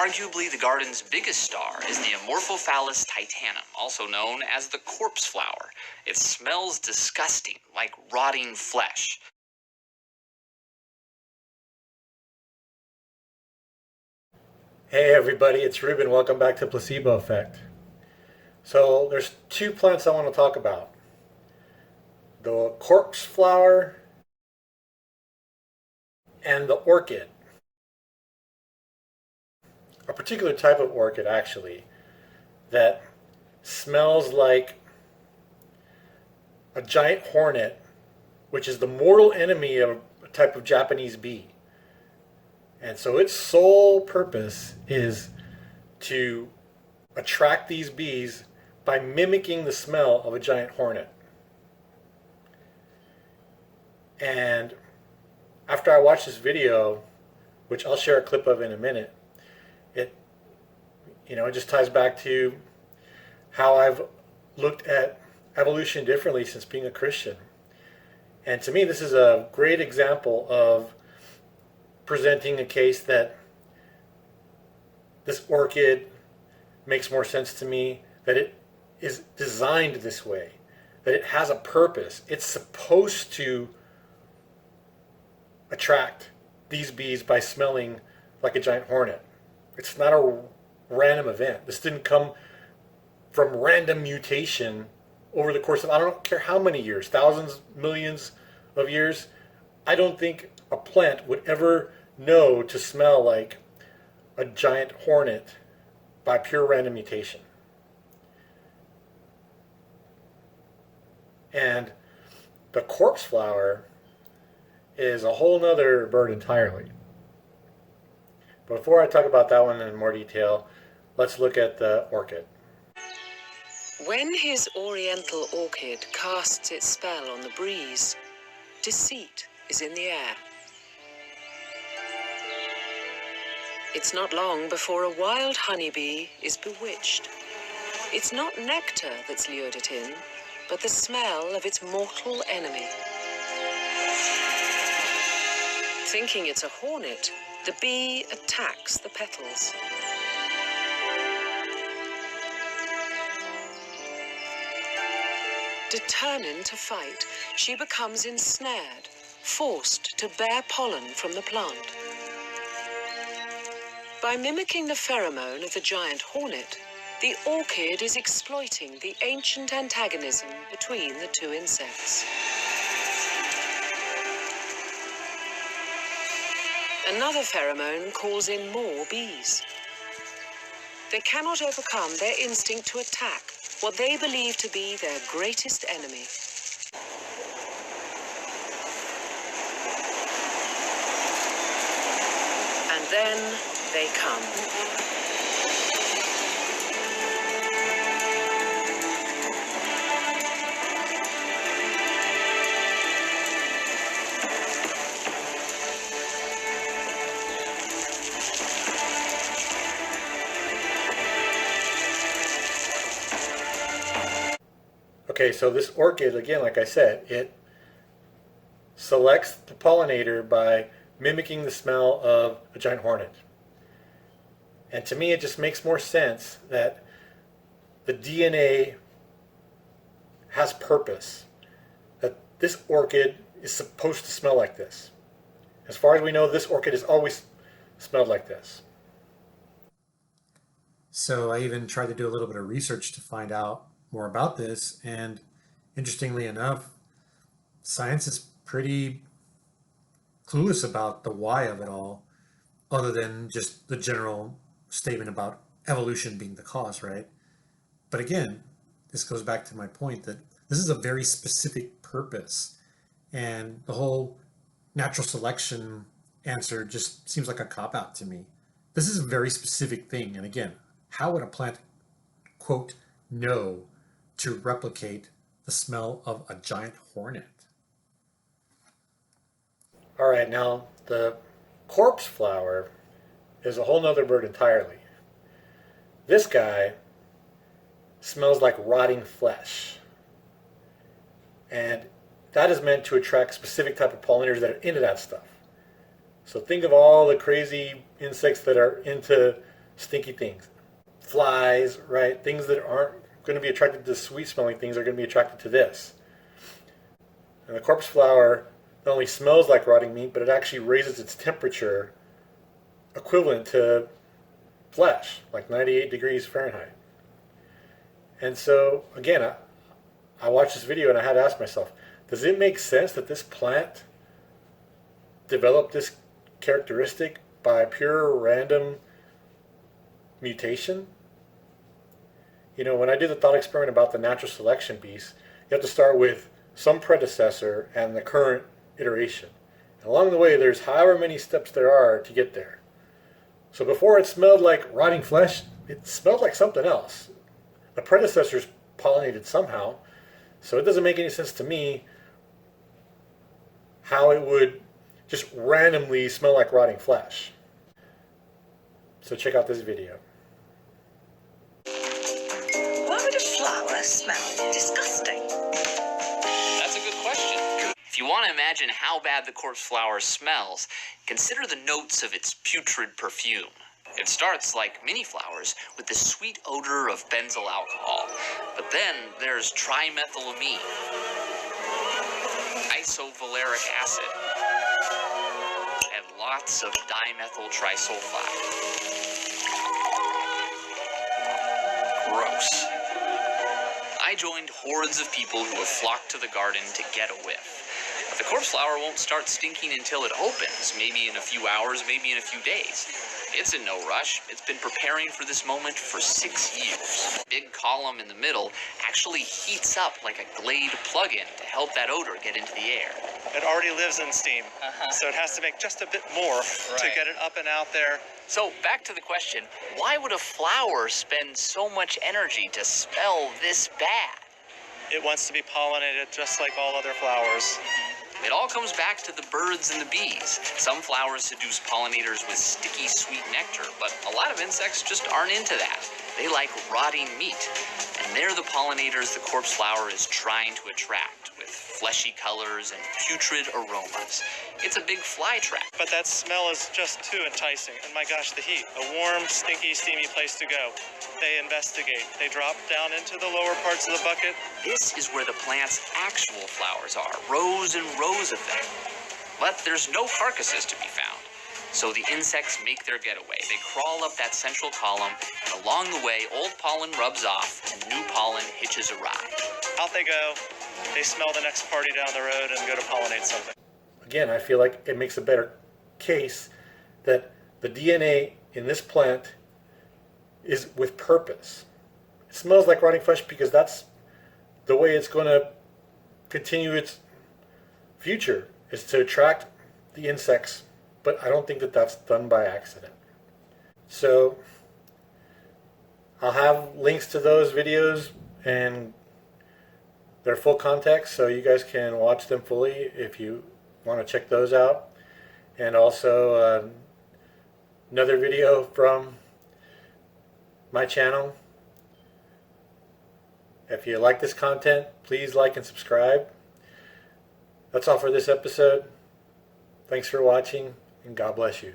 Arguably the garden's biggest star is the Amorphophallus titanum, also known as the corpse flower. It smells disgusting, like rotting flesh. Hey everybody, it's Ruben. Welcome back to Placebo Effect. So there's two plants I want to talk about. The corpse flower and the orchid. A particular type of orchid actually that smells like a giant hornet, which is the mortal enemy of a type of Japanese bee. And so its sole purpose is to attract these bees by mimicking the smell of a giant hornet. And after I watched this video, which I'll share a clip of in a minute, it just ties back to how I've looked at evolution differently since being a Christian. And to me, this is a great example of presenting a case that this orchid makes more sense to me, that it is designed this way, that it has a purpose. It's supposed to attract these bees by smelling like a giant hornet. It's not a random event. This didn't come from random mutation over the course of, I don't care how many years, thousands, millions of years. I don't think a plant would ever know to smell like a giant hornet by pure random mutation. And the corpse flower is a whole nother bird entirely. But before I talk about that one in more detail, let's look at the orchid. When his oriental orchid casts its spell on the breeze, deceit is in the air. It's not long before a wild honeybee is bewitched. It's not nectar that's lured it in, but the smell of its mortal enemy. Thinking it's a hornet, the bee attacks the petals. Determined to fight, she becomes ensnared, forced to bear pollen from the plant. By mimicking the pheromone of the giant hornet, the orchid is exploiting the ancient antagonism between the two insects. Another pheromone calls in more bees. They cannot overcome their instinct to attack what they believe to be their greatest enemy. And then they come. Okay, so this orchid, again, like I said, it selects the pollinator by mimicking the smell of a giant hornet. And to me, it just makes more sense that the DNA has purpose, that this orchid is supposed to smell like this. As far as we know, this orchid has always smelled like this. So I even tried to do a little bit of research to find out more about this, and interestingly enough, science is pretty clueless about the why of it all, other than just the general statement about evolution being the cause, right? But again, this goes back to my point that this is a very specific purpose, and the whole natural selection answer just seems like a cop-out to me. This is a very specific thing, and again, how would a plant, quote, know to replicate the smell of a giant hornet? All right, now the corpse flower is a whole nother bird entirely. This guy smells like rotting flesh. And that is meant to attract specific type of pollinators that are into that stuff. So think of all the crazy insects that are into stinky things. Flies, right? Things that aren't going to be attracted to sweet smelling things are going to be attracted to this. And the corpse flower not only smells like rotting meat, but it actually raises its temperature equivalent to flesh, like 98 degrees Fahrenheit. And so, again, I watched this video and I had to ask myself, does it make sense that this plant developed this characteristic by pure random mutation? You know, when I did the thought experiment about the natural selection piece, you have to start with some predecessor and the current iteration. And along the way, there's however many steps there are to get there. So before it smelled like rotting flesh, it smelled like something else. The predecessors pollinated somehow, so it doesn't make any sense to me how it would just randomly smell like rotting flesh. So check out this video. Why would a flower smell disgusting? That's a good question. If you want to imagine how bad the corpse flower smells, consider the notes of its putrid perfume. It starts, like many flowers, with the sweet odor of benzyl alcohol. But then there's trimethylamine, isovaleric acid, and lots of dimethyl trisulfide. Gross. I joined hordes of people who have flocked to the garden to get a whiff. But the corpse flower won't start stinking until it opens, maybe in a few hours, maybe in a few days. It's in no rush. It's been preparing for this moment for 6 years. The big column in the middle actually heats up like a Glade plug-in to help that odor get into the air. It already lives in steam, so it has to make just a bit more to get it up and out there. So back to the question, why would a flower spend so much energy to smell this bad? It wants to be pollinated just like all other flowers. It all comes back to the birds and the bees. Some flowers seduce pollinators with sticky, sweet nectar, but a lot of insects just aren't into that. They like rotting meat. And they're the pollinators the corpse flower is trying to attract, with fleshy colors and putrid aromas. It's a big fly trap. But that smell is just too enticing. And my gosh, the heat. A warm, stinky, steamy place to go. They investigate. They drop down into the lower parts of the bucket. This is where the plant's actual flowers are, rows and rows of them. But there's no carcasses to be found. So the insects make their getaway. They crawl up that central column, and along the way, old pollen rubs off, and new pollen hitches a ride. Out they go. They smell the next party down the road and go to pollinate something. Again, I feel like it makes a better case that the DNA in this plant is with purpose. It smells like rotting flesh because that's the way it's going to continue its future, is to attract the insects. But I don't think that that's done by accident. So I'll have links to those videos and their full context, so you guys can watch them fully if you want to check those out. And also another video from my channel. If you like this content, please like and subscribe. That's all for this episode. Thanks for watching, and God bless you.